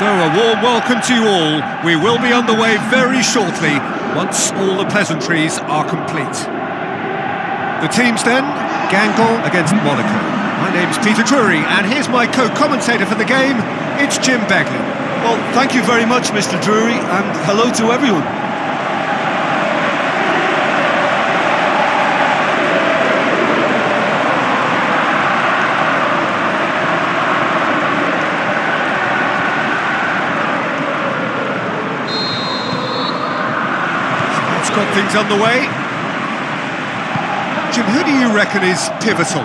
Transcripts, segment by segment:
So a warm welcome to you all. We will be underway very shortly, once all the pleasantries are complete. The teams then, Guingamp against Monaco. My name's Peter Drury, and here's my co-commentator for the game, it's Jim Begley. Well, thank you very much, Mr. Drury, and hello to everyone. Got things underway. Jim, who do you reckon is pivotal?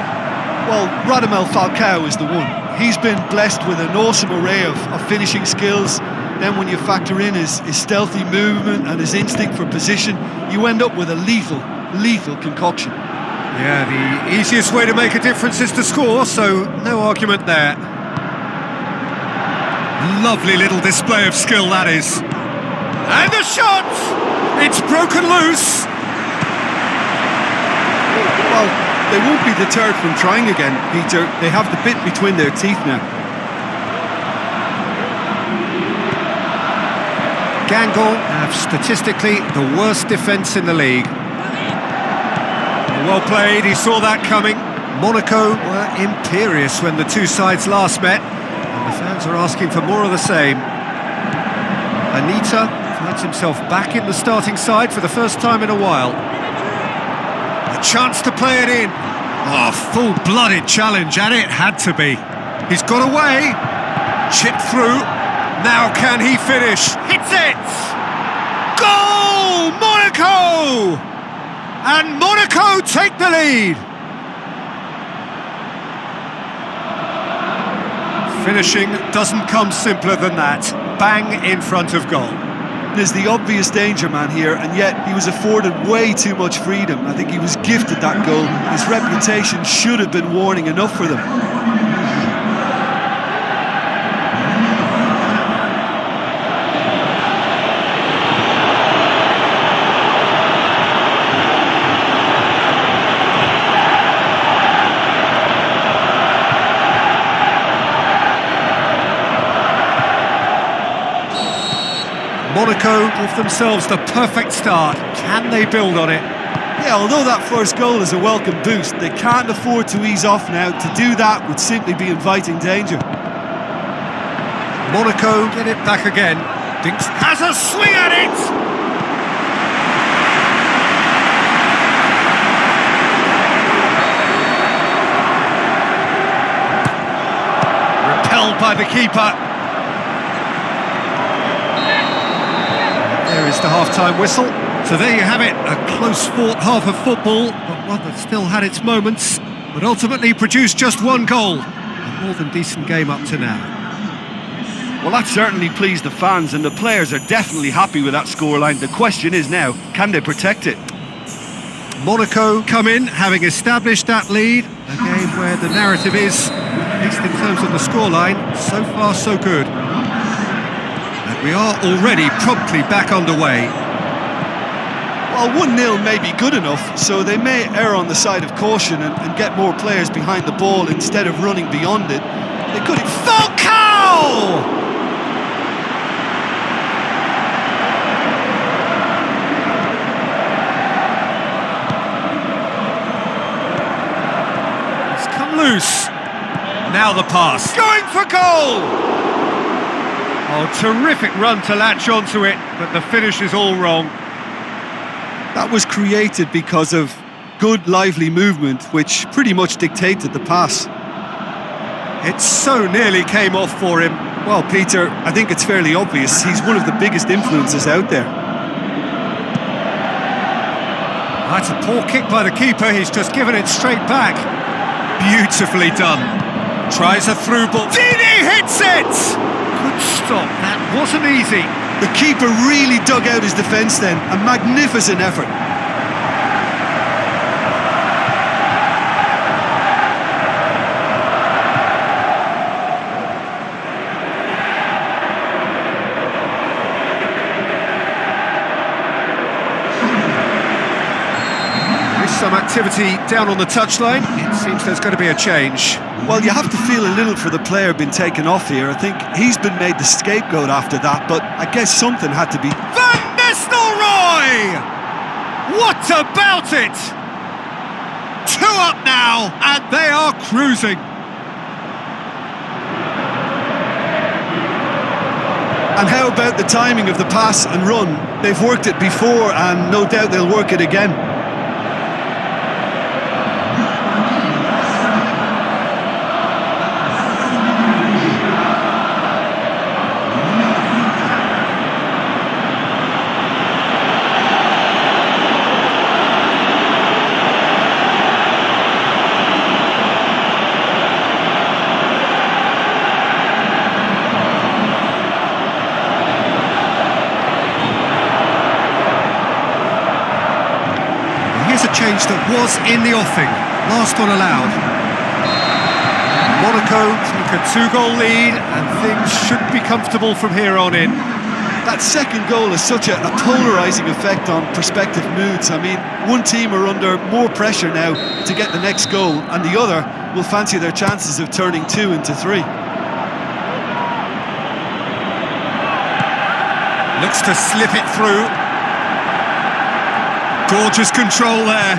Well, Radamel Falcao is the one. He's been blessed with an awesome array of finishing skills. Then when you factor in his stealthy movement and his instinct for position, you end up with a lethal concoction. Yeah, the easiest way to make a difference is to score, so no argument there. Lovely little display of skill, that is. And the shot! It's broken loose! Well, they won't be deterred from trying again, Peter. They have the bit between their teeth now. Guingamp have statistically the worst defence in the league. Well played, he saw that coming. Monaco were imperious when the two sides last met, and the fans are asking for more of the same. Anita finds himself back in the starting side for the first time in a while. A chance to play it in. Oh, full-blooded challenge, and it had to be. He's got away. Chipped through. Now can he finish? Hits it! Goal! Monaco! And Monaco take the lead. Finishing doesn't come simpler than that. Bang in front of goal. Is the obvious danger man here, and yet he was afforded way too much freedom. I think he was gifted that goal. His reputation should have been warning enough for them. Monaco give themselves the perfect start. Can they build on it? Yeah, although that first goal is a welcome boost, they can't afford to ease off now. To do that would simply be inviting danger. Monaco get it back again. Dinks has a swing at it! Repelled by the keeper. There is the half-time whistle. So there you have it, a close-fought half of football, but one that still had its moments, but ultimately produced just one goal. A more than decent game up to now. Well, that certainly pleased the fans, and the players are definitely happy with that scoreline. The question is now, can they protect it? Monaco come in, having established that lead. A game where the narrative is, at least in terms of the scoreline, so far so good. We are already promptly back underway. Well, 1-0 may be good enough, so they may err on the side of caution and get more players behind the ball instead of running beyond it. They could... Falcao! It's come loose. Now the pass. Going for goal! Oh, terrific run to latch onto it, but the finish is all wrong. That was created because of good, lively movement, which pretty much dictated the pass. It so nearly came off for him. Well, Peter, I think it's fairly obvious. He's one of the biggest influences out there. That's a poor kick by the keeper. He's just given it straight back. Beautifully done. Tries a through ball. Dini hits it! Good stop, that wasn't easy. The keeper really dug out his defence then, a magnificent effort. There is some activity down on the touchline. It seems there's going to be a change. Well, you have to feel a little for the player being taken off here. I think he's been made the scapegoat after that, but I guess something had to be... Van Nistelrooy! What about it? 2 up now, and they are cruising. And how about the timing of the pass and run? They've worked it before, and no doubt they'll work it again. A change that was in the offing, last one allowed. Monaco take a 2-goal lead and things should be comfortable from here on in. That second goal has such a polarising effect on prospective moods. I mean, one team are under more pressure now to get the next goal, and the other will fancy their chances of turning 2 into 3. Looks to slip it through. Gorgeous control there.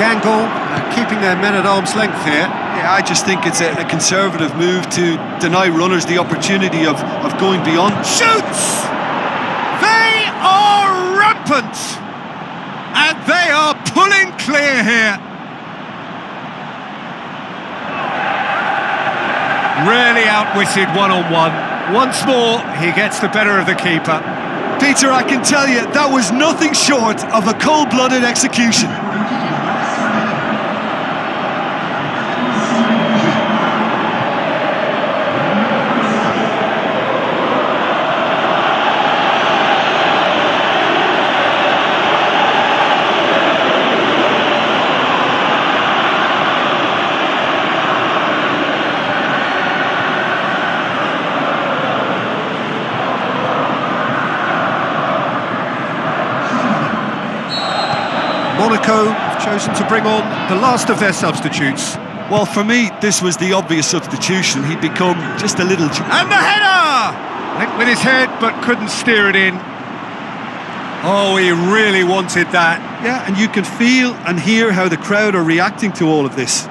Gangle keeping their men at arm's length here. Yeah, I just think it's a conservative move to deny runners the opportunity of going beyond. Shoots! They are rampant! And they are pulling clear here. Really outwitted one-on-one. Once more, he gets the better of the keeper. Peter, I can tell you, that was nothing short of a cold-blooded execution. Monaco have chosen to bring on the last of their substitutes. Well, for me, this was the obvious substitution. He'd become just a little... And the header! Went with his head, but couldn't steer it in. Oh, he really wanted that. Yeah, and you can feel and hear how the crowd are reacting to all of this.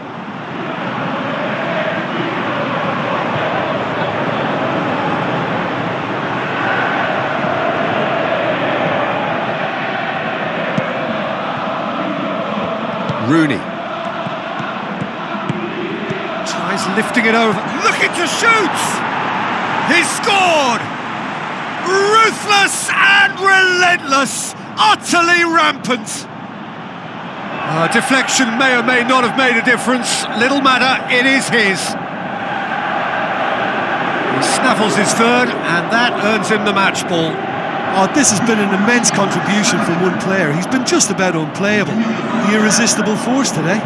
Rooney tries lifting it over, looking to shoot! He's scored! Ruthless and relentless, utterly rampant. Deflection may or may not have made a difference, little matter, it is his. He snaffles his third, and that earns him the match ball. Oh, this has been an immense contribution from one player. He's been just about unplayable. The irresistible force today.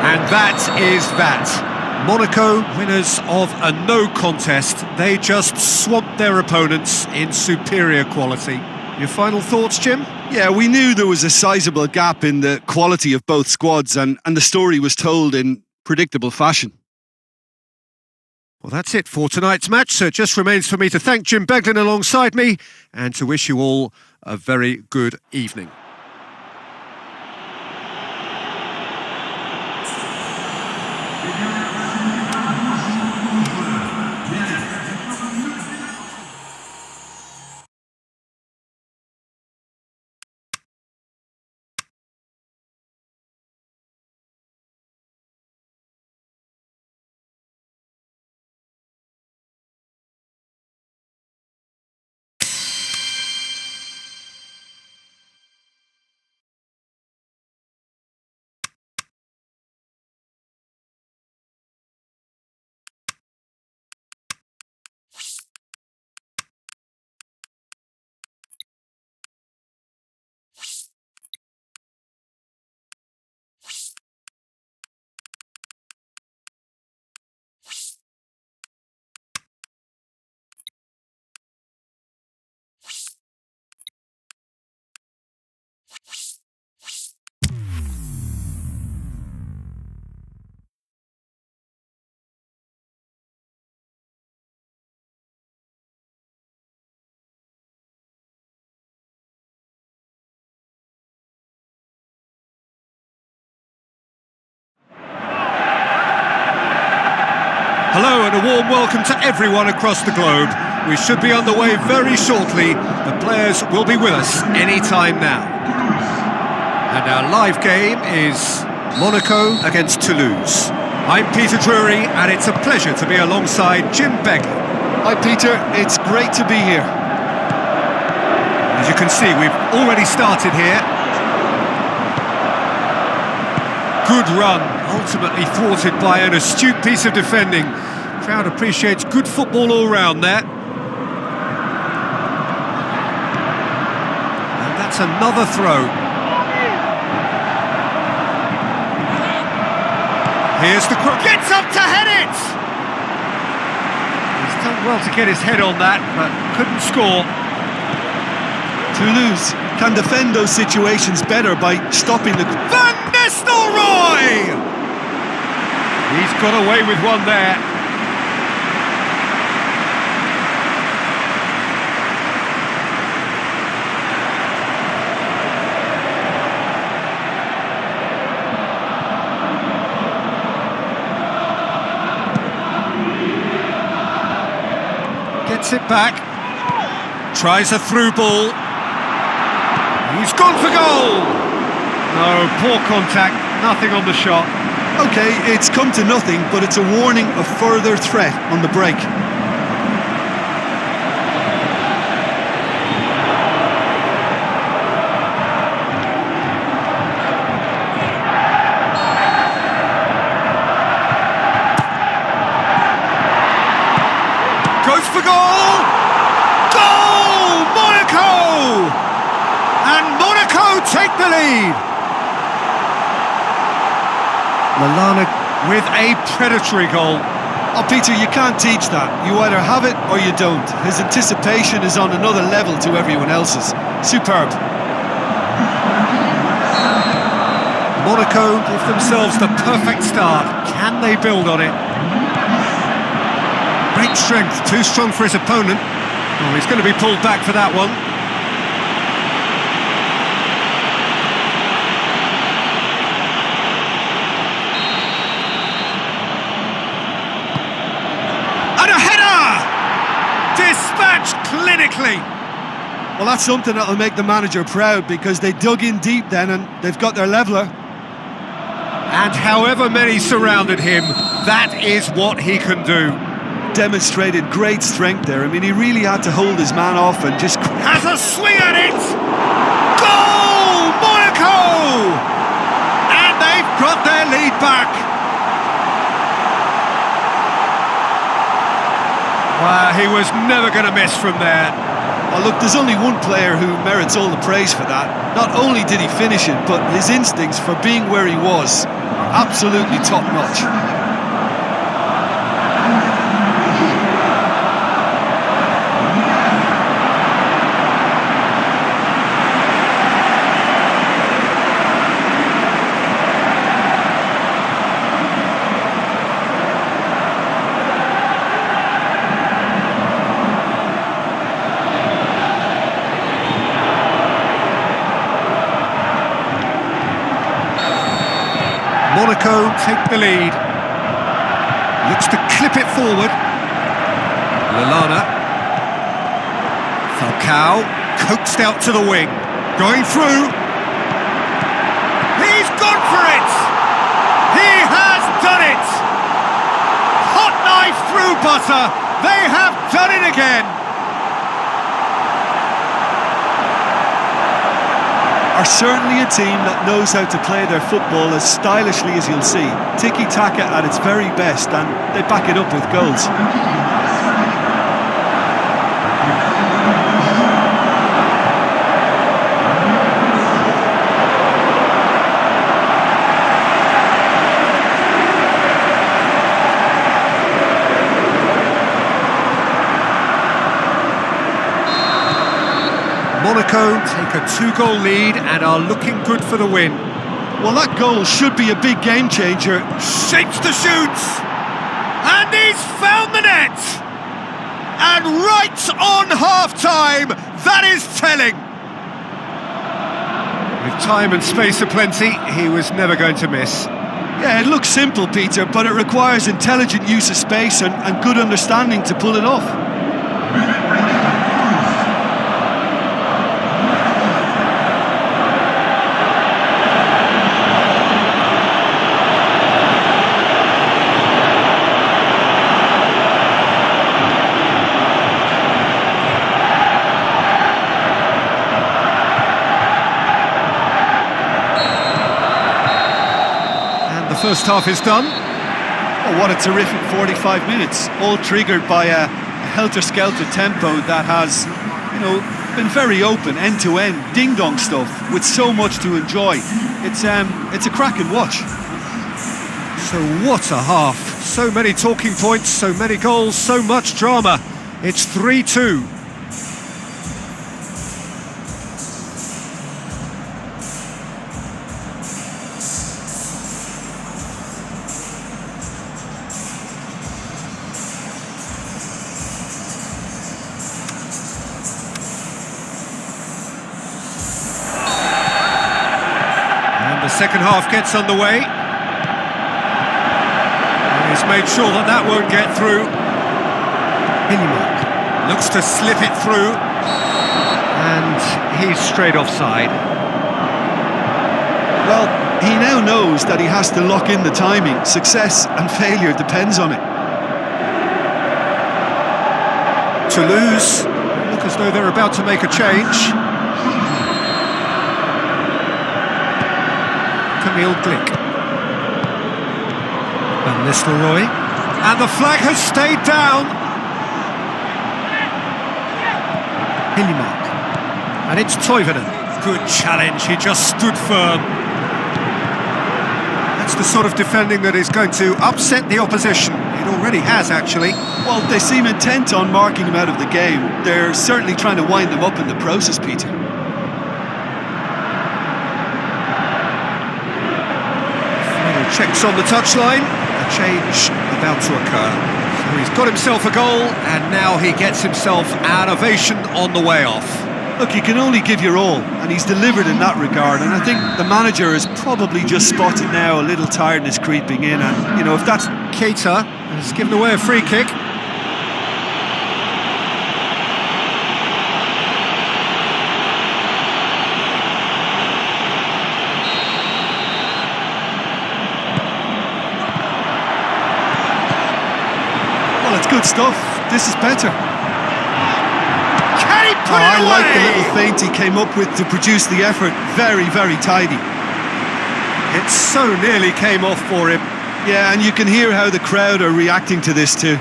And that is that. Monaco, winners of a no contest. They just swamped their opponents in superior quality. Your final thoughts, Jim? Yeah, we knew there was a sizable gap in the quality of both squads, and the story was told in predictable fashion. Well, that's it for tonight's match, so it just remains for me to thank Jim Beglin alongside me and to wish you all a very good evening. Hello and a warm welcome to everyone across the globe. We should be on the way very shortly. The players will be with us any time now. And our live game is Monaco against Toulouse. I'm Peter Drury and it's a pleasure to be alongside Jim Begley. Hi Peter, it's great to be here. As you can see, we've already started here. Good run, ultimately thwarted by an astute piece of defending. Crowd appreciates good football all round there. And that's another throw. Here's the crook. Gets up to head it! He's done well to get his head on that, but couldn't score. Toulouse can defend those situations better by stopping the... Van Nistelrooy! He's got away with one there. Gets it back. Tries a through ball. He's gone for goal! No, poor contact, nothing on the shot. OK, it's come to nothing, but it's a warning of further threat on the break. Goes for goal! Goal! Monaco! And Monaco take the lead. Lallana with a predatory goal. Oh, Peter, you can't teach that. You either have it or you don't. His anticipation is on another level to everyone else's. Superb. Monaco give themselves the perfect start. Can they build on it? Great strength, too strong for his opponent. Oh, he's going to be pulled back for that one. Dispatched clinically. Well, that's something that'll make the manager proud because they dug in deep then and they've got their leveller. And however many surrounded him, that is what he can do. Demonstrated great strength there. I mean, he really had to hold his man off and just... Has a swing at it! Goal! Monaco! And they've got their lead back. Wow, he was never going to miss from there. Oh, look, there's only one player who merits all the praise for that. Not only did he finish it, but his instincts for being where he was are absolutely top-notch. Monaco take the lead. Looks to clip it forward. Lallana. Falcao coaxed out to the wing. Going through. He's gone for it! He has done it! Hot knife through butter. They have done it again. Are certainly a team that knows how to play their football as stylishly as you'll see. Tiki-taka at its very best, and they back it up with goals. Monaco take a 2-goal lead and are looking good for the win. Well, that goal should be a big game changer. Shapes the shoots! And he's found the net! And right on half-time, that is telling! With time and space aplenty, he was never going to miss. Yeah, it looks simple, Peter, but it requires intelligent use of space and good understanding to pull it off. The first half is done. Oh, what a terrific 45 minutes, all triggered by a helter-skelter tempo that has, been very open, end-to-end, ding-dong stuff, with so much to enjoy. It's a cracking watch. So what a half. So many talking points, so many goals, so much drama. It's 3-2. The second half gets underway. And he's made sure that won't get through. Hillimark looks to slip it through. And he's straight offside. Well, he now knows that he has to lock in the timing. Success and failure depends on it. Toulouse look as though they're about to make a change. Camille Glick. Van Nistelrooy. And the flag has stayed down. Hillimark. And it's Toivonen. Good challenge, he just stood firm. That's the sort of defending that is going to upset the opposition. It already has, actually. Well, they seem intent on marking him out of the game. They're certainly trying to wind them up in the process, Peter. Checks on the touchline, a change about to occur. So he's got himself a goal, and now he gets himself an ovation on the way off. Look, you can only give your all, and he's delivered in that regard, and I think the manager has probably just spotted now a little tiredness creeping in, and, if that's... Keita has given away a free kick. It's good stuff. This is better. Can he put it away? I like the little feint he came up with to produce the effort. Very, very tidy. It so nearly came off for him. Yeah, and you can hear how the crowd are reacting to this too.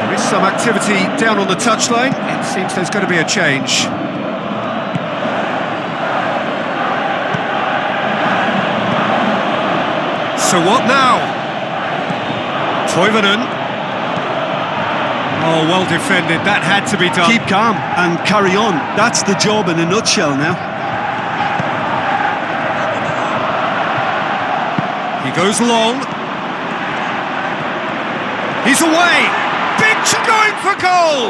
There is some activity down on the touchline. It seems there's going to be a change. So what now? Toivonen. Oh, well defended. That had to be done. Keep calm and carry on. That's the job in a nutshell now. He goes long. He's away. Big going for goal.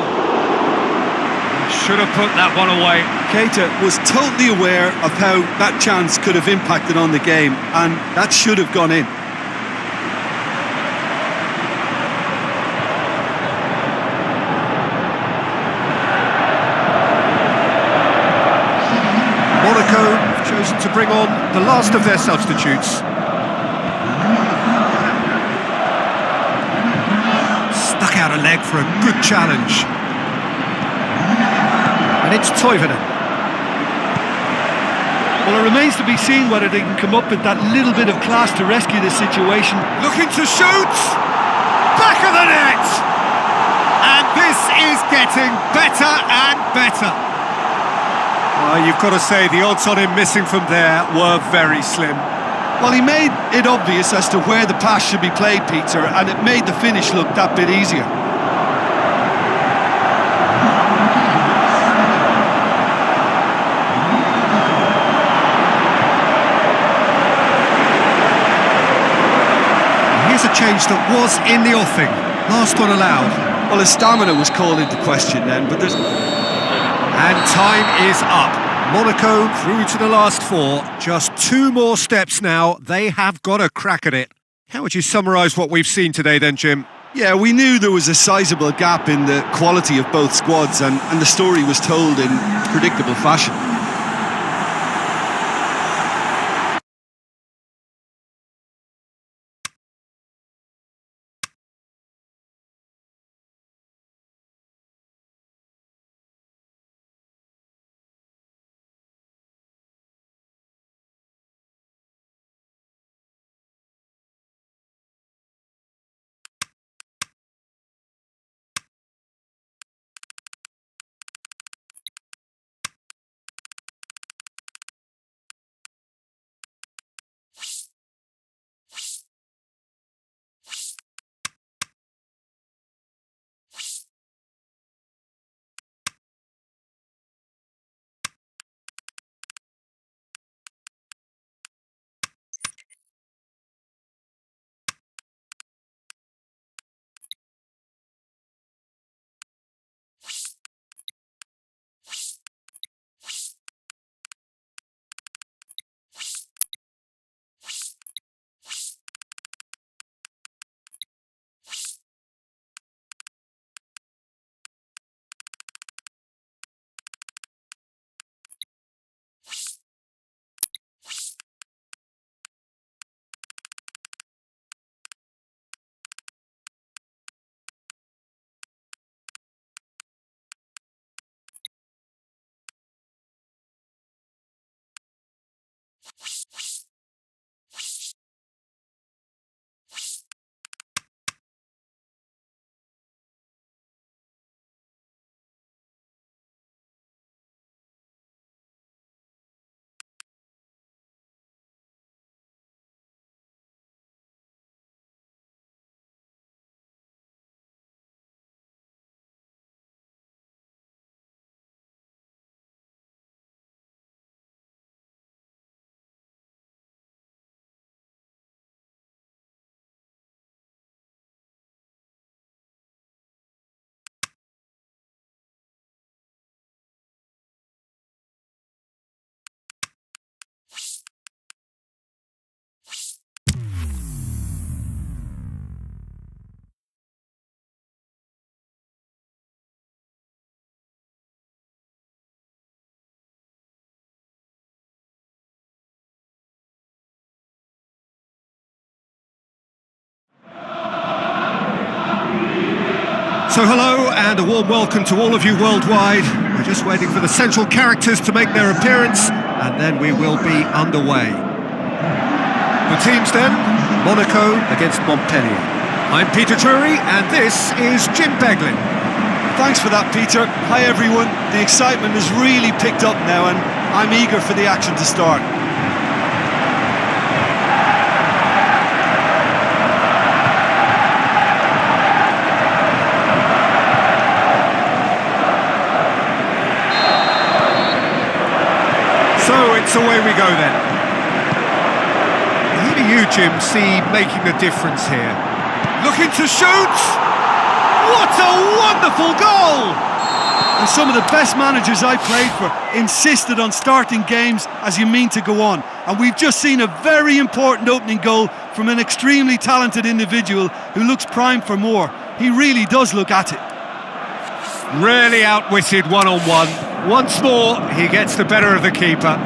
Should have put that one away. Keita was totally aware of how that chance could have impacted on the game, and that should have gone in. Monaco have chosen to bring on the last of their substitutes. Stuck out a leg for a good challenge. And it's Toivonen. Well, it remains to be seen whether they can come up with that little bit of class to rescue the situation. Looking to shoot! Back of the net! And this is getting better and better. You've got to say, the odds on him missing from there were very slim. Well, he made it obvious as to where the pass should be played, Peter, and it made the finish look that bit easier. A change that was in the offing. Last one allowed. Well, his stamina was called into question then, but there's And time is up. Monaco through to the last four. Just 2 more steps now. They have got a crack at it. How would you summarise what we've seen today then, Jim? Yeah, we knew there was a sizable gap in the quality of both squads, and the story was told in predictable fashion. So hello and a warm welcome to all of you worldwide. We're just waiting for the central characters to make their appearance and then we will be underway. The teams then, Monaco against Montpellier. I'm Peter Drury and this is Jim Beglin. Thanks for that, Peter. Hi everyone. The excitement has really picked up now and I'm eager for the action to start. So it's away we go then. Who do you, Jim, see making the difference here? Looking to shoot! What a wonderful goal! And some of the best managers I played for insisted on starting games as you mean to go on. And we've just seen a very important opening goal from an extremely talented individual who looks primed for more. He really does look at it. Really outwitted one-on-one. Once more, he gets the better of the keeper.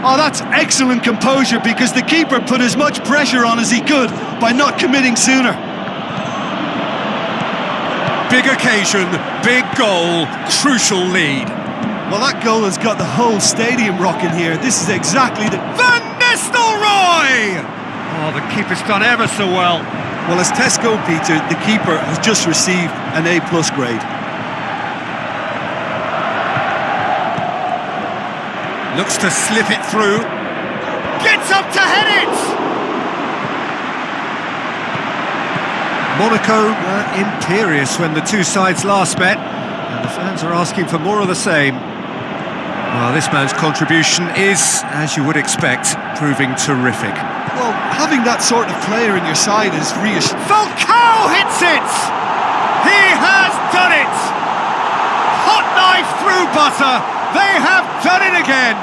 Oh, that's excellent composure because the keeper put as much pressure on as he could by not committing sooner. Big occasion, big goal, crucial lead. Well, that goal has got the whole stadium rocking here. This is exactly the... Van Nistelrooy! Oh, the keeper's done ever so well. Well, as tests go, Peter, the keeper has just received an A+ grade. Looks to slip it through. Gets up to head it! Monaco were imperious when the two sides last met, and the fans are asking for more of the same. Well, this man's contribution is, as you would expect, proving terrific. Well, having that sort of player in your side is reassuring. Falcao hits it! He has done it! Hot knife through butter, They have done it again!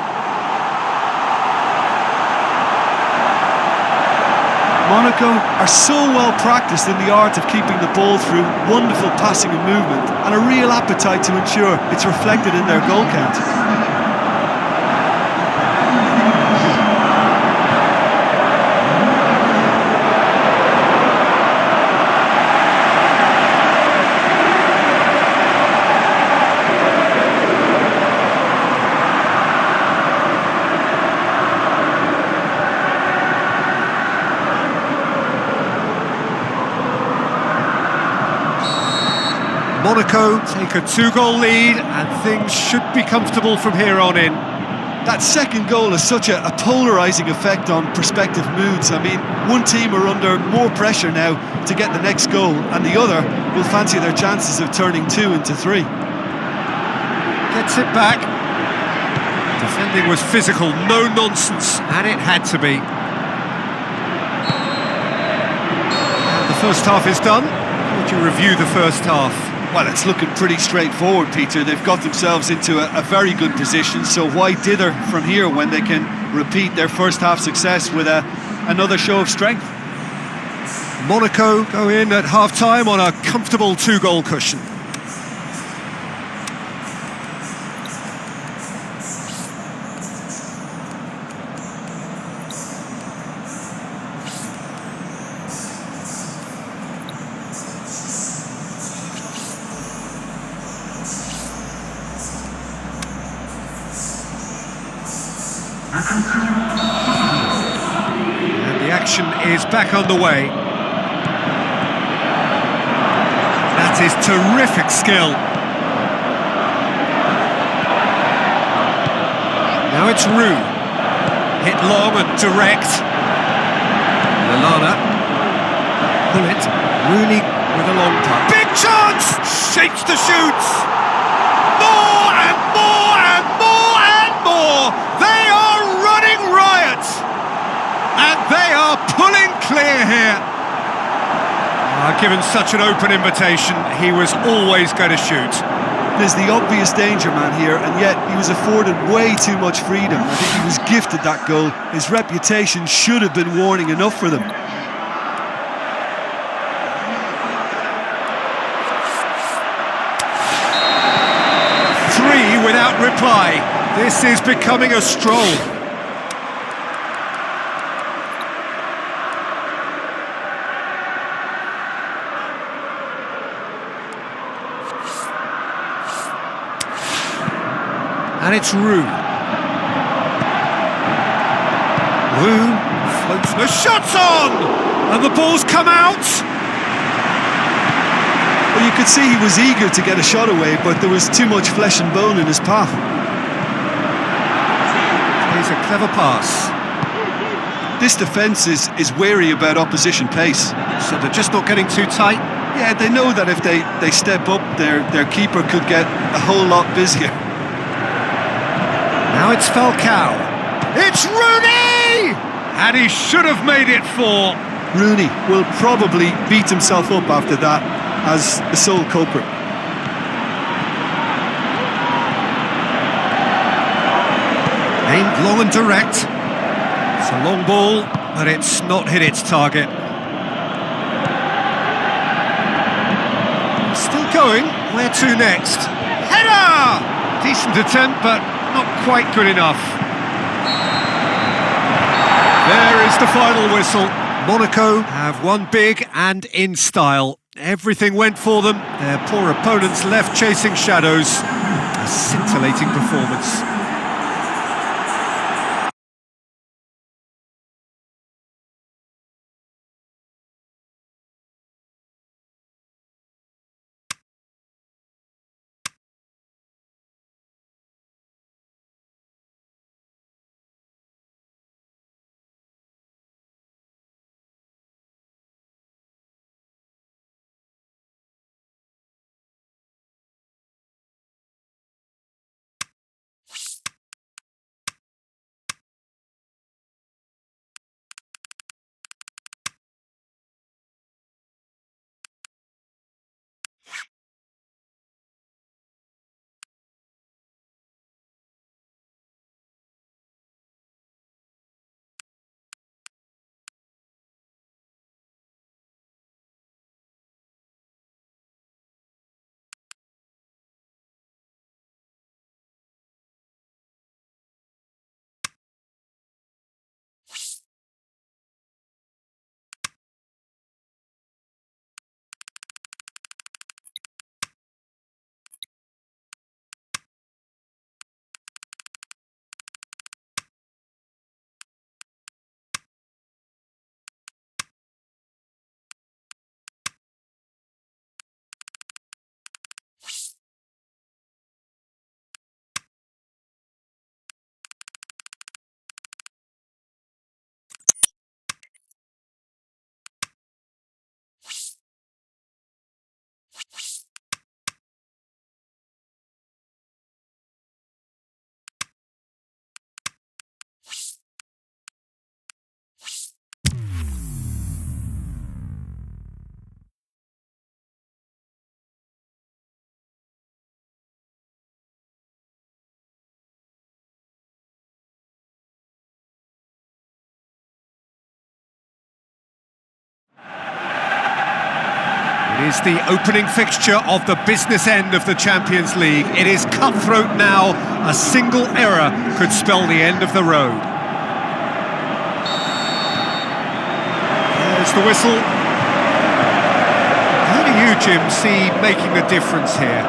Monaco are so well practiced in the art of keeping the ball through wonderful passing and movement, and a real appetite to ensure it's reflected in their goal count. Monaco take a 2-goal lead and things should be comfortable from here on in. That second goal has such a polarising effect on prospective moods. I mean, one team are under more pressure now to get the next goal, and the other will fancy their chances of turning 2 into 3. Gets it back. Defending was physical, no nonsense, and it had to be. And the first half is done. How would you review the first half? Well, it's looking pretty straightforward, Peter. They've got themselves into a very good position, so why dither from here when they can repeat their first half success with another show of strength? Monaco go in at half-time on a comfortable 2-goal cushion. And the action is back underway. That is terrific skill. Now it's Roux. Hit long and direct. Lallana. Pull it. Rooney with a long putt. Big chance! Shapes the shoots! More and more and more and more! They are running riot! And they are pulling clear here. Given such an open invitation, he was always going to shoot. There's the obvious danger man here, and yet he was afforded way too much freedom. I think he was gifted that goal. His reputation should have been warning enough for them. Three without reply. This is becoming a stroll. And it's Roux. Roux floats, the shot's on! And the ball's come out! Well, you could see he was eager to get a shot away, but there was too much flesh and bone in his path. Here's a clever pass. This defence is wary about opposition pace. So they're just not getting too tight? Yeah, they know that if they step up, their keeper could get a whole lot busier. Now it's Falcao. It's Rooney! And he should have made it 4. Rooney will probably beat himself up after that as the sole culprit. Aimed long and direct. It's a long ball, but it's not hit its target. Still going. Where to next? Header! Decent attempt, but not quite good enough. There is the final whistle. Monaco have won big and in style. Everything went for them. Their poor opponents left chasing shadows. A scintillating performance. is the opening fixture of the business end of the Champions League. It is cutthroat now. A single error could spell the end of the road. There's the whistle. How do you, Jim, see making the difference here?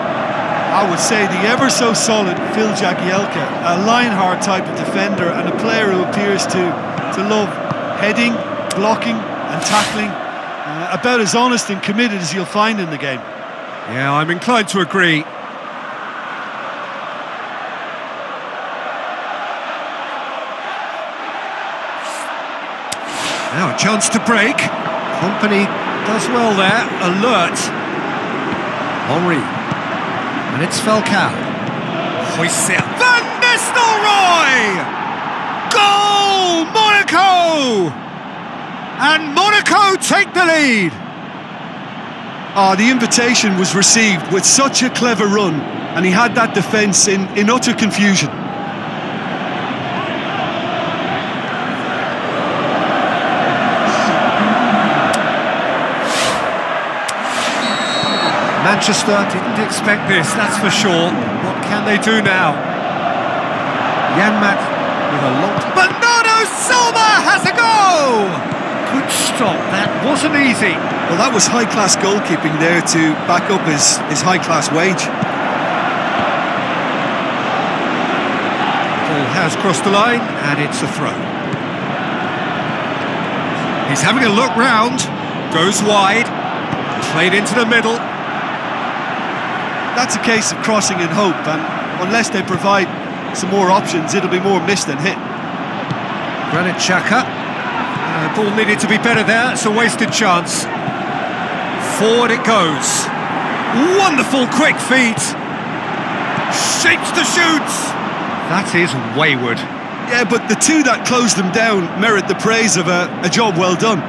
I would say the ever-so-solid Phil Jagielka, a Lionheart type of defender and a player who appears to love heading, blocking and tackling. About as honest and committed as you'll find in the game. Yeah, I'm inclined to agree. Now a chance to break. Company does well there, alert. Henri. And it's Falcao. Hoyser. Van Nistelrooy! Goal! Monaco! And Monaco take the lead. The invitation was received with such a clever run, and he had that defence in utter confusion. Manchester didn't expect this, that's for sure. What can they do now? Janmaat with a long... Bernardo Silva has a goal! Good stop, that wasn't easy. Well, that was high-class goalkeeping there to back up his high-class wage. Ball has crossed the line, and it's a throw. He's having a look round, goes wide, played into the middle. That's a case of crossing in hope, and unless they provide some more options, it'll be more missed than hit. Granit Xhaka. Ball needed to be better there, it's a wasted chance. Forward it goes. Wonderful quick feet. Shapes the shoots. That is wayward. Yeah, but the two that closed them down merit the praise of a job well done.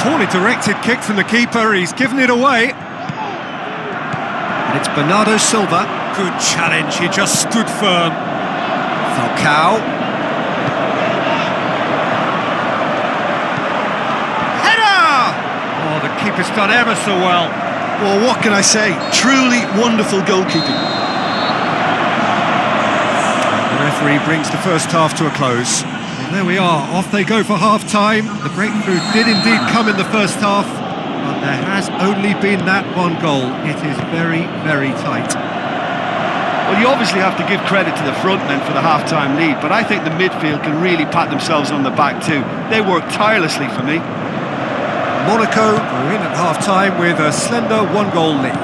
Poorly directed kick from the keeper, he's given it away. And it's Bernardo Silva. Good challenge, he just stood firm. Falcao. Header! Oh, the keeper's done ever so well. Well, what can I say? Truly wonderful goalkeeping. The referee brings the first half to a close. And there we are, off they go for half-time. The breakthrough did indeed come in the first half, but there has only been that one goal. It is very, very tight. Well, you obviously have to give credit to the front men for the half-time lead, but I think the midfield can really pat themselves on the back too. They worked tirelessly for me. Monaco are in at half-time with a slender one-goal lead.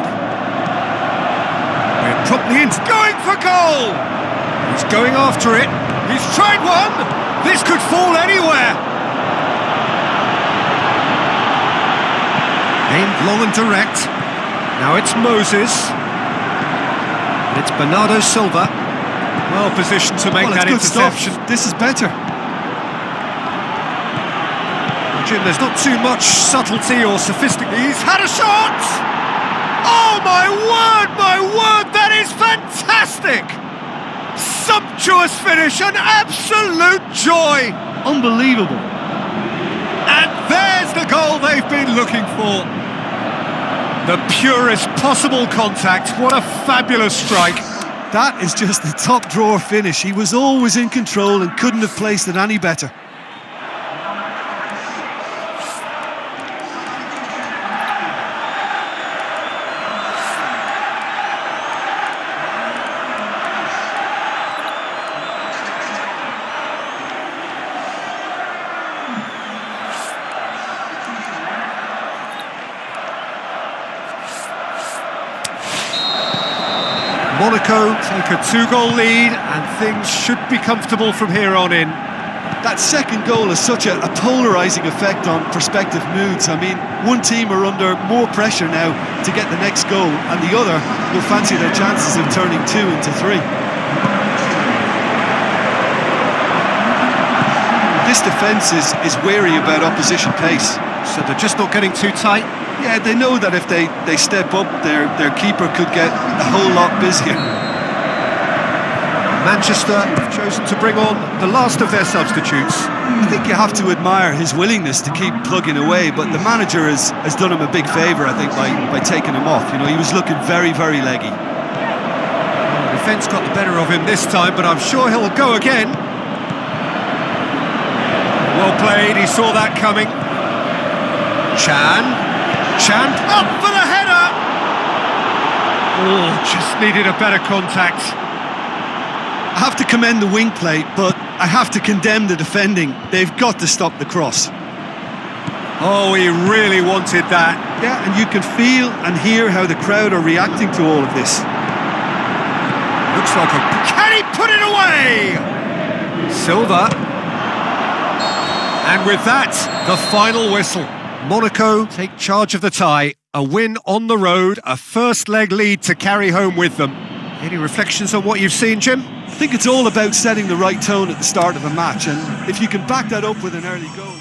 We're promptly into going for goal! He's going after it. He's tried one! This could fall anywhere! Aimed long and direct. Now it's Moses. And it's Bernardo Silva. Well positioned to make that interception. This is better. Well, Jim, there's not too much subtlety or sophistication. He's had a shot! Oh my word, that is fantastic! Sumptuous finish, an absolute joy! Unbelievable. And there's the goal they've been looking for. The purest possible contact, what a fabulous strike. That is just the top drawer finish. He was always in control and couldn't have placed it any better. Monaco Monaco take a 2-goal lead and things should be comfortable from here on in. That second goal has such a polarising effect on prospective moods. I mean, one team are under more pressure now to get the next goal, and the other will fancy their chances of turning 2 into 3. This defence is wary about opposition pace. So they're just not getting too tight? Yeah, they know that if they step up, their keeper could get a whole lot busier. Manchester have chosen to bring on the last of their substitutes. I think you have to admire his willingness to keep plugging away, but the manager has done him a big favour, I think, by taking him off. You know, he was looking very, very leggy. The defence got the better of him this time, but I'm sure he'll go again. Well played, he saw that coming. Chan up for the header! Oh, just needed a better contact. I have to commend the wing play, but I have to condemn the defending. They've got to stop the cross. Oh, he really wanted that. Yeah, and you can feel and hear how the crowd are reacting to all of this. Looks like a... Can he put it away? Silva. And with that, the final whistle. Monaco take charge of the tie. A win on the road, a first leg lead to carry home with them. Any reflections on what you've seen, Jim? I think it's all about setting the right tone at the start of a match, and if you can back that up with an early goal...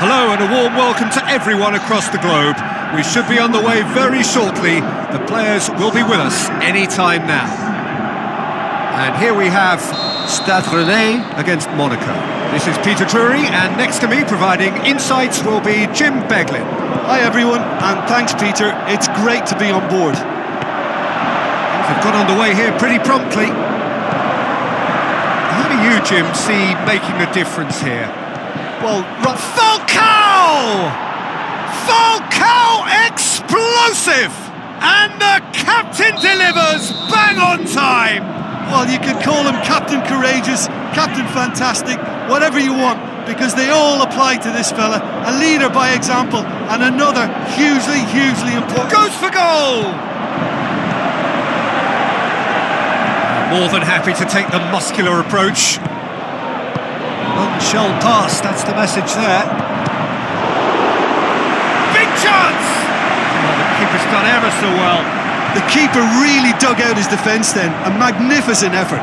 Hello and a warm welcome to everyone across the globe. We should be on the way very shortly. The players will be with us any time now. And here we have Stade Rennais against Monaco. This is Peter Drury, and next to me providing insights will be Jim Beglin. Hi everyone, and thanks Peter. It's great to be on board. They've got underway here pretty promptly. How do you, Jim, see making the difference here? Well, Falcao! Falcao explosive! And the captain delivers bang on time! well, you could call him Captain Courageous, Captain Fantastic, whatever you want, because they all apply to this fella. A leader by example, and another hugely important... Goes for goal! More than happy to take the muscular approach. Shell pass, that's the message there. Big chance! Oh, the keeper's done ever so well. The keeper really dug out his defence then, a magnificent effort.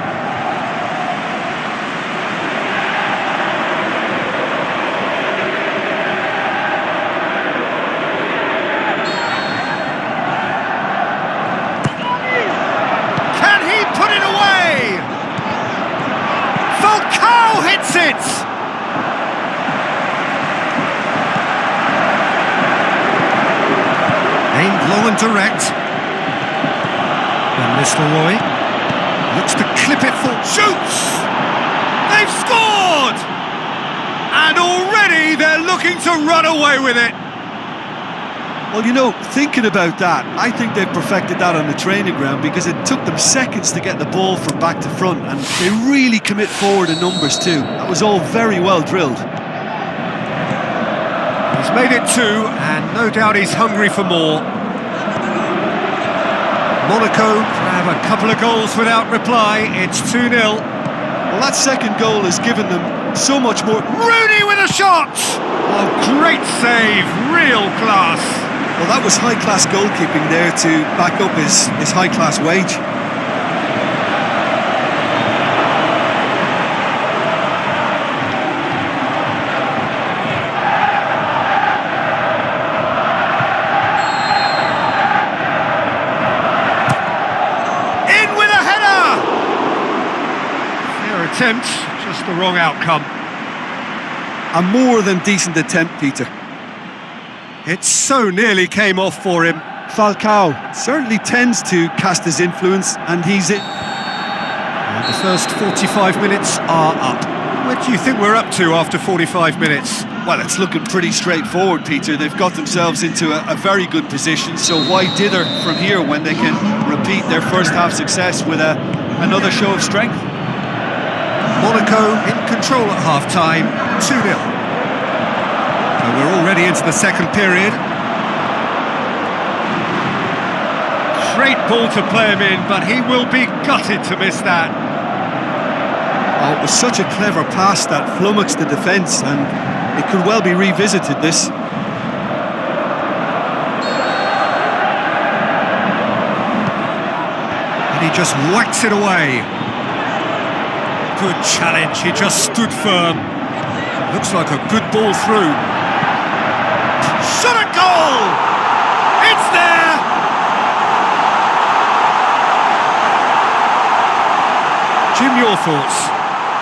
Can he put it away? Falcao hits it! Aimed low and direct. Van Nistelrooy looks to clip it full. Shoots! They've scored! And already they're looking to run away with it. Well, you know, thinking about that, I think they've perfected that on the training ground, because it took them seconds to get the ball from back to front, and they really commit forward in numbers too. That was all very well drilled. He's made it 2, and no doubt he's hungry for more. Monaco have a couple of goals without reply. It's 2-0. Well, that second goal has given them so much more. Rooney with a shot! Oh, great save, real class. Well, that was high-class goalkeeping there to back up his high-class wage. Attempt, just the wrong outcome. A more than decent attempt, Peter. It so nearly came off for him. Falcao certainly tends to cast his influence, and he's it. And the first 45 minutes are up. Where do you think we're up to after 45 minutes? Well, it's looking pretty straightforward, Peter. They've got themselves into a very good position, so why dither from here when they can repeat their first half success with another show of strength? Monaco in control at half-time, 2-0. So we're already into the second period. Great ball to play him in, but he will be gutted to miss that. Oh, it was such a clever pass that flummoxed the defence, and it could well be revisited, this. And he just whacks it away. Good challenge, he just stood firm. Looks like a good ball through. Shot at goal! It's there! Jim, your thoughts?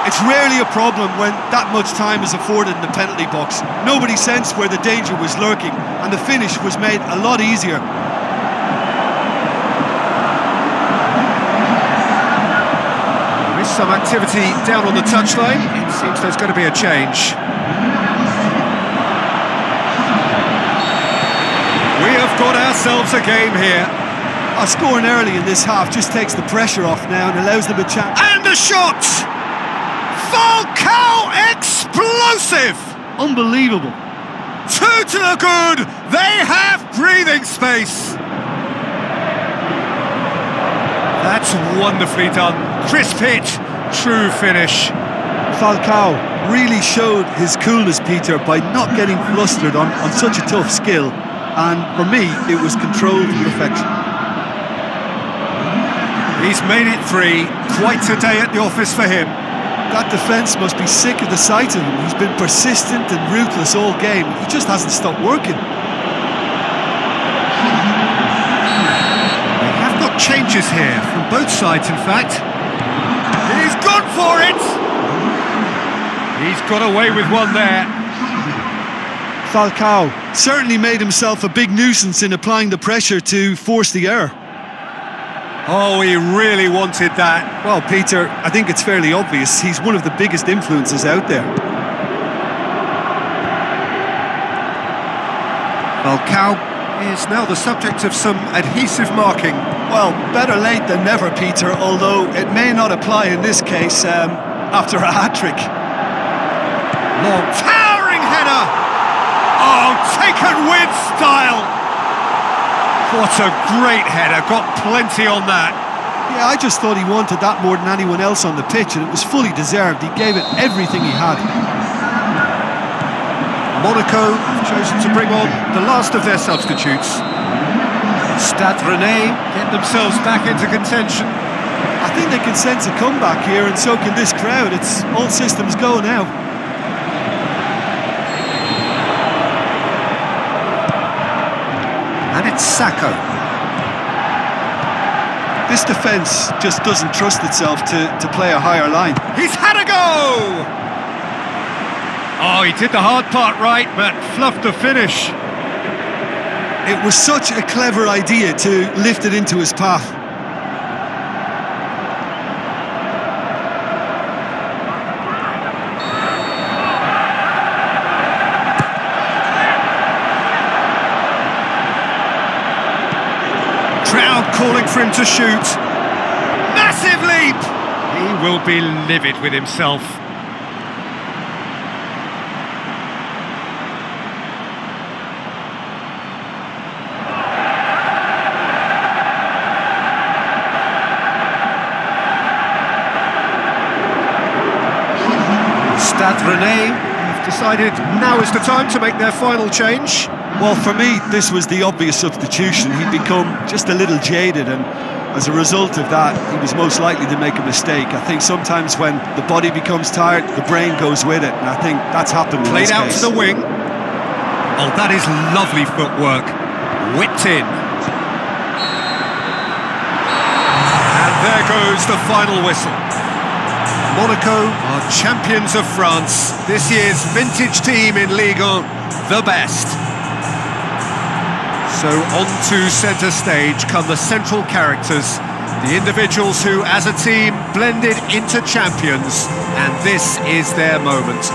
It's rarely a problem when that much time is afforded in the penalty box. Nobody sensed where the danger was lurking, and the finish was made a lot easier. Some activity down on the touchline. It seems there's going to be a change. We have got ourselves a game here. Scoring early in this half just takes the pressure off now and allows them a chance. And a shot! Falcao explosive! Unbelievable. 2 to the good. They have breathing space. That's wonderfully done. Crisp hit, true finish. Falcao really showed his coolness, Peter, by not getting flustered on such a tough skill. And for me, it was controlled to perfection. He's made it 3. Quite a day at the office for him. That defence must be sick of the sight of him. He's been persistent and ruthless all game. He just hasn't stopped working. They have got changes here, from both sides in fact. He's gone for it! He's got away with one there. Falcao certainly made himself a big nuisance in applying the pressure to force the error. Oh, he really wanted that. Well, Peter, I think it's fairly obvious he's one of the biggest influences out there. Falcao is now the subject of some adhesive marking. Well, better late than never, Peter, although it may not apply in this case after a hat-trick. Long, towering header! Oh, taken with style! What a great header, got plenty on that. Yeah, I just thought he wanted that more than anyone else on the pitch, and it was fully deserved. He gave it everything he had. Monaco have chosen to bring on the last of their substitutes. Stade Rennais get themselves back into contention. I think they can sense a comeback here, and so can this crowd. It's all systems go now. And it's Sacco. This defence just doesn't trust itself to play a higher line. He's had a go! Oh, he did the hard part right, but fluffed the finish. It was such a clever idea to lift it into his path. Crowd calling for him to shoot. Massive leap! He will be livid with himself. Stade Rennais have decided now is the time to make their final change. Well, for me, this was the obvious substitution. He'd become just a little jaded, and as a result of that, he was most likely to make a mistake. I think sometimes when the body becomes tired, the brain goes with it, and I think that's happened in this Played out case. to the wing. Oh, that is lovely footwork. Whipped in. And there goes the final whistle. Monaco are champions of France. This year's vintage team in Ligue 1, the best. So on to centre stage come the central characters, the individuals who, as a team, blended into champions, and this is their moment.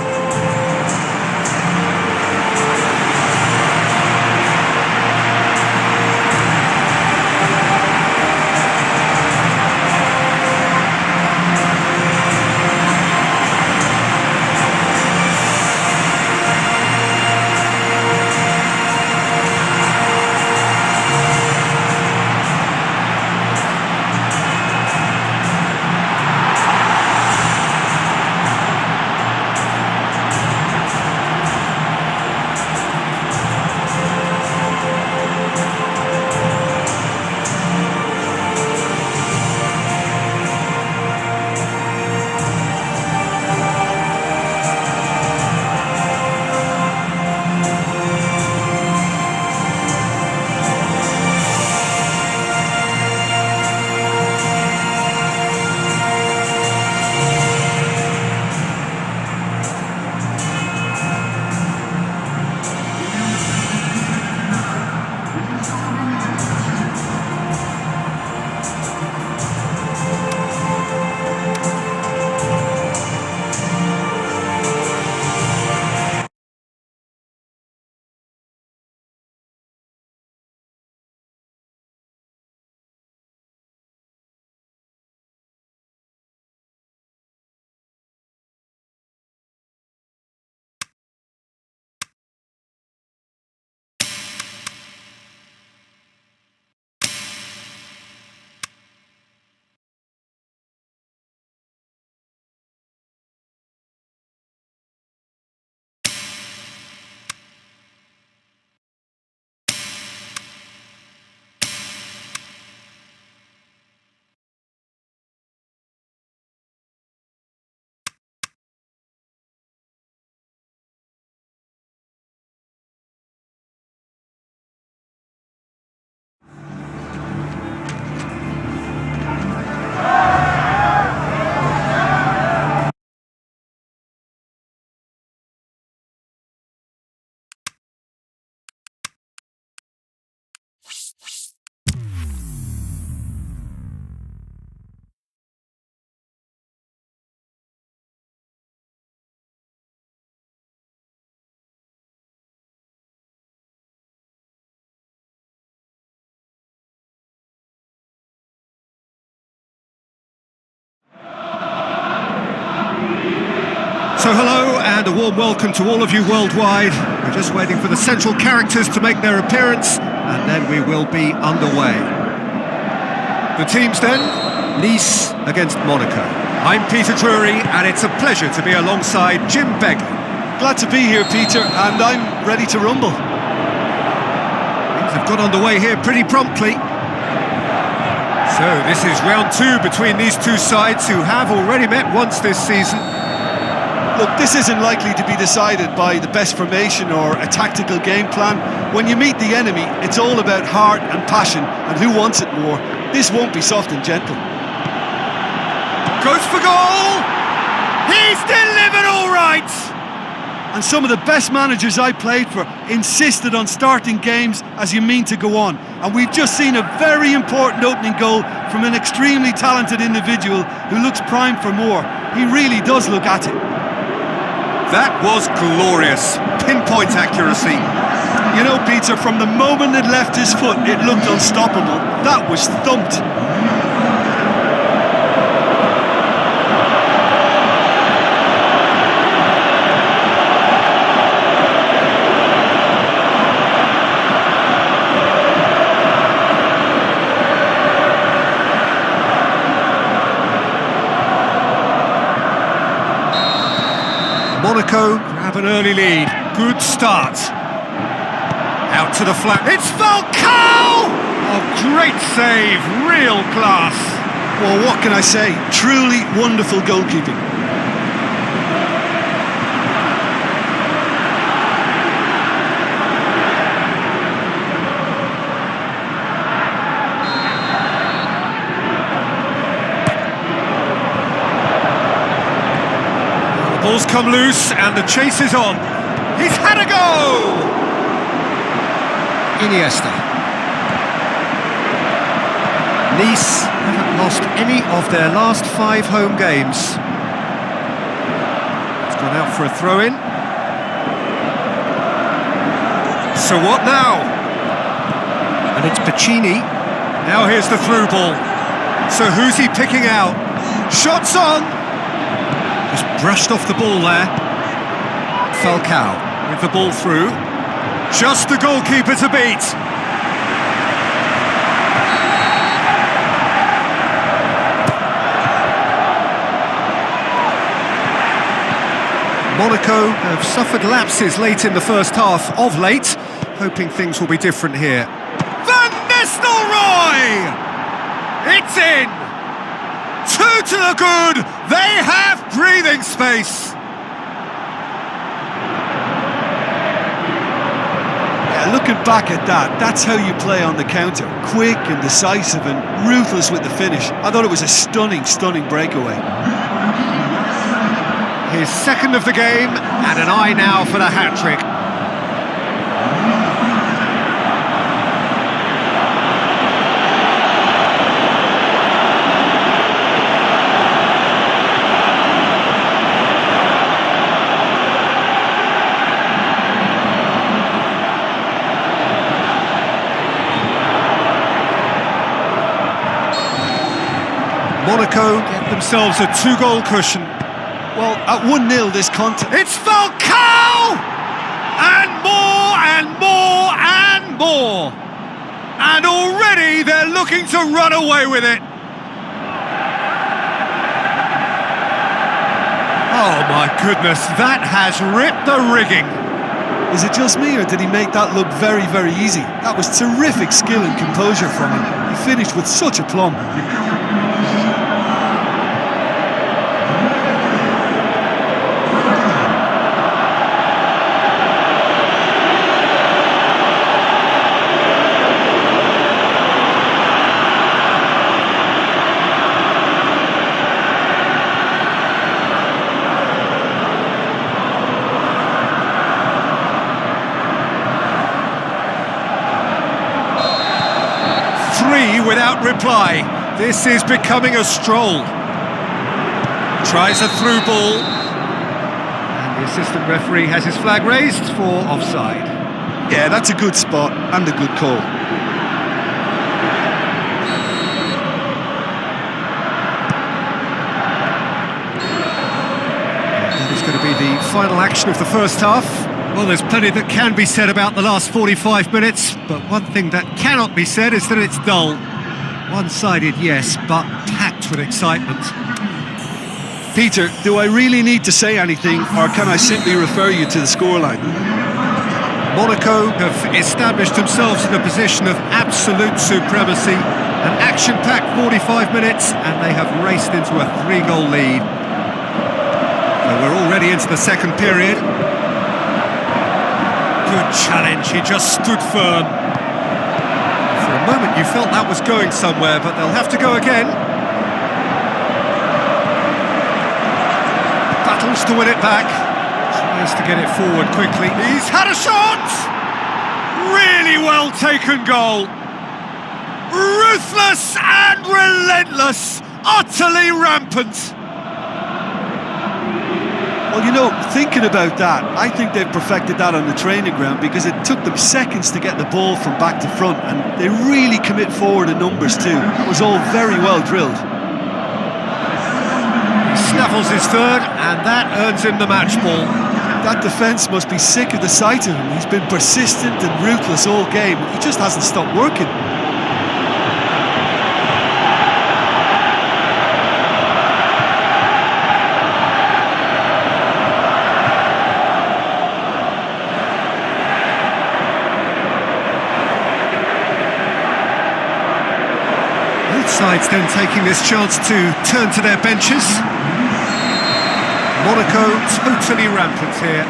So hello and a warm welcome to all of you worldwide. We're just waiting for the central characters to make their appearance and then we will be underway. The teams then, Nice against Monaco. I'm Peter Drury and it's a pleasure to be alongside Jim Begley. Glad to be here, Peter, and I'm ready to rumble. Things have got underway here pretty promptly. So this is round two between these two sides who have already met once this season. Look, this isn't likely to be decided by the best formation or a tactical game plan. When you meet the enemy, it's all about heart and passion and who wants it more. This won't be soft and gentle. Goes for goal! He's delivered all right! And some of the best managers I played for insisted on starting games as you mean to go on. And we've just seen a very important opening goal from an extremely talented individual who looks primed for more. He really does look at it. That was glorious. Pinpoint accuracy. You know, Peter, from the moment it left his foot, it looked unstoppable. That was thumped. Monaco have an early lead. Good start. Out to the flank. It's Falcao! Oh, great save. Real class. Well, what can I say? Truly wonderful goalkeeping. Ball's come loose and the chase is on. He's had a go! Iniesta. Nice haven't lost any of their last 5 home games. It's gone out for a throw-in. So what now? And it's Pacini. Now here's the through ball. So who's he picking out? Shots on! Just brushed off the ball there. Falcao with the ball through. Just the goalkeeper to beat. Monaco have suffered lapses late in the first half of late, hoping things will be different here. Van Nistelrooy! It's in! 2 to the good! They have breathing space! Yeah, looking back at that, that's how you play on the counter. Quick and decisive and ruthless with the finish. I thought it was a stunning, stunning breakaway. His second of the game, and an eye now for the hat-trick. Monaco get themselves a 2-goal cushion. Well, at 1-0 this contest... It's Falcao! And more, and more, and more! And already they're looking to run away with it. Oh my goodness, that has ripped the rigging. Is it just me, or did he make that look very, very easy? That was terrific skill and composure from him. He finished with such aplomb. 3 without reply. This is becoming a stroll. Tries a through ball. And the assistant referee has his flag raised for offside. Yeah, that's a good spot and a good call. That is going to be the final action of the first half. Well, there's plenty that can be said about the last 45 minutes, but one thing that cannot be said is that it's dull. One-sided, yes, but packed with excitement. Peter, do I really need to say anything, or can I simply refer you to the scoreline? Monaco have established themselves in a position of absolute supremacy. An action-packed 45 minutes, and they have raced into a 3-goal lead. So we're already into the second period. Good challenge, he just stood firm. For a moment you felt that was going somewhere, but they'll have to go again. Battles to win it back. Tries to get it forward quickly. He's had a shot! Really well taken goal. Ruthless and relentless. Utterly rampant. Well, you know, thinking about that, I think they've perfected that on the training ground, because it took them seconds to get the ball from back to front, and they really commit forward in numbers too. It was all very well drilled. He snaffles his third, and that earns him the match ball. That defence must be sick of the sight of him. He's been persistent and ruthless all game. He just hasn't stopped working. Sides then taking this chance to turn to their benches. Monaco totally rampant here.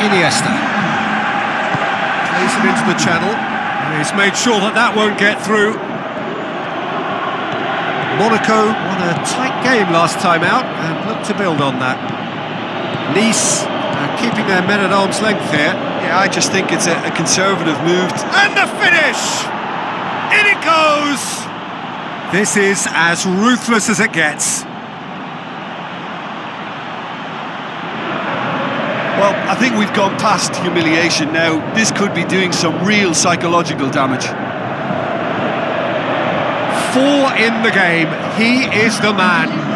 Iniesta plays it into the channel. He's made sure that that won't get through. Monaco won a tight game last time out and look to build on that. Nice keeping their men at arm's length here. Yeah, I just think it's a conservative move. And the finish! In it goes! This is as ruthless as it gets. Well, I think we've gone past humiliation now. This could be doing some real psychological damage. 4 in the game. He is the man.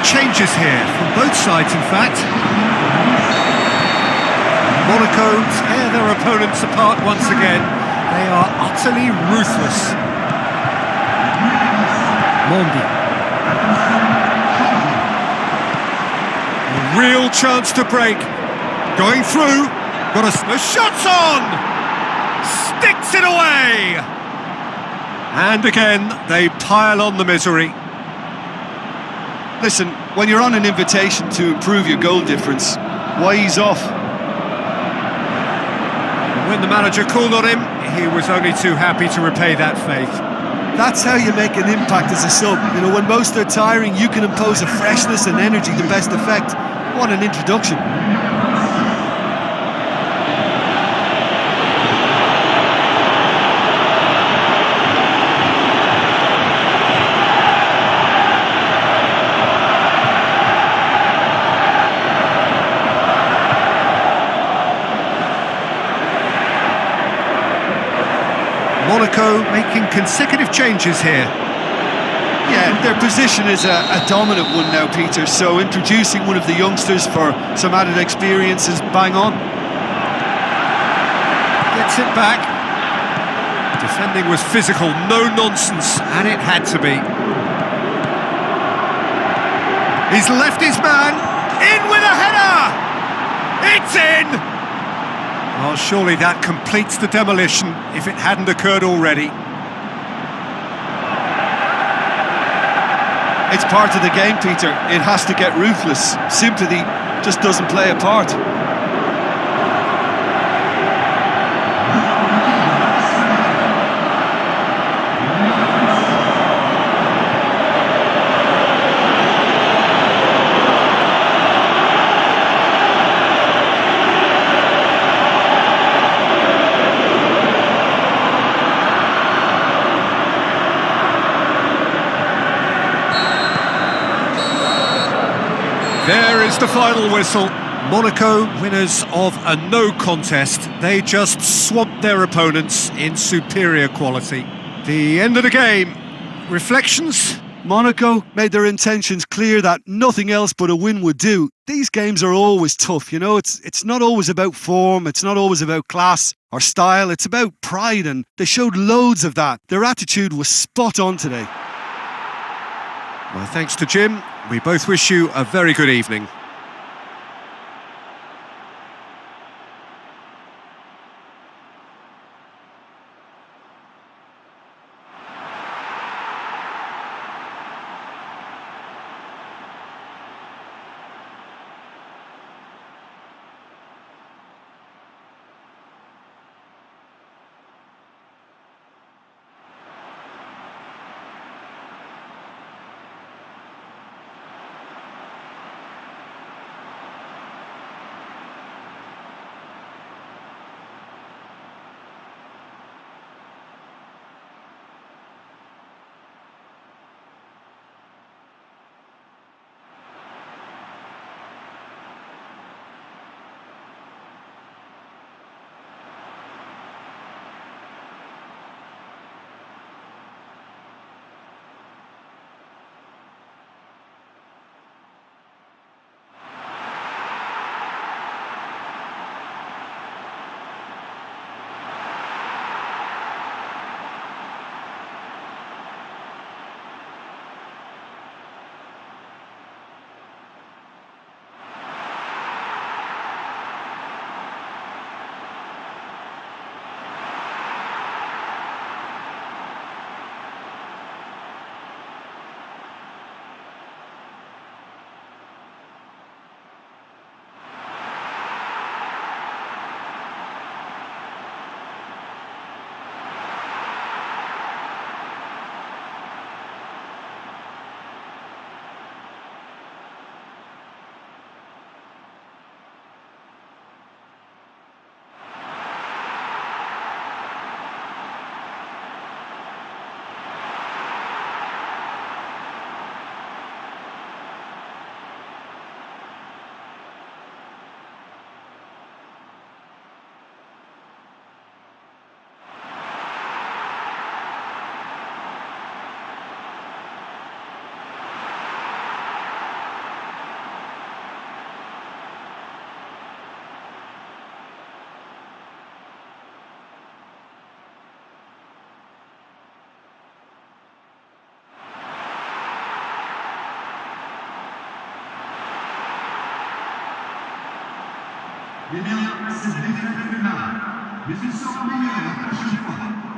Changes here from both sides, in fact. Monaco tear their opponents apart once again. They are utterly ruthless. Mondi. A real chance to break. Going through. The shot's on! Sticks it away! And again, they pile on the misery. Listen, when you're on an invitation to improve your goal difference, why ease off? When the manager called on him, he was only too happy to repay that faith. That's how you make an impact as a sub. You know, when most are tiring, you can impose a freshness and energy to best effect. What an introduction. Monaco making consecutive changes here. Yeah, their position is a dominant one now, Peter, so introducing one of the youngsters for some added experience is bang on. Gets it back. Defending was physical, no nonsense, and it had to be. He's left his man, in with a header! It's in! Well, surely that completes the demolition, if it hadn't occurred already. It's part of the game, Peter. It has to get ruthless. Sympathy just doesn't play a part. is the final whistle. Monaco, winners of a no contest. They just swamped their opponents in superior quality. The end of the game. Reflections? Monaco made their intentions clear that nothing else but a win would do. These games are always tough, you know, it's not always about form, it's not always about class or style, it's about pride, and they showed loads of that. Their attitude was spot on today. Well, thanks to Jim. We both wish you a very good evening. Les miens, c'est défaite finale. Mais ils seront meilleurs la prochaine fois.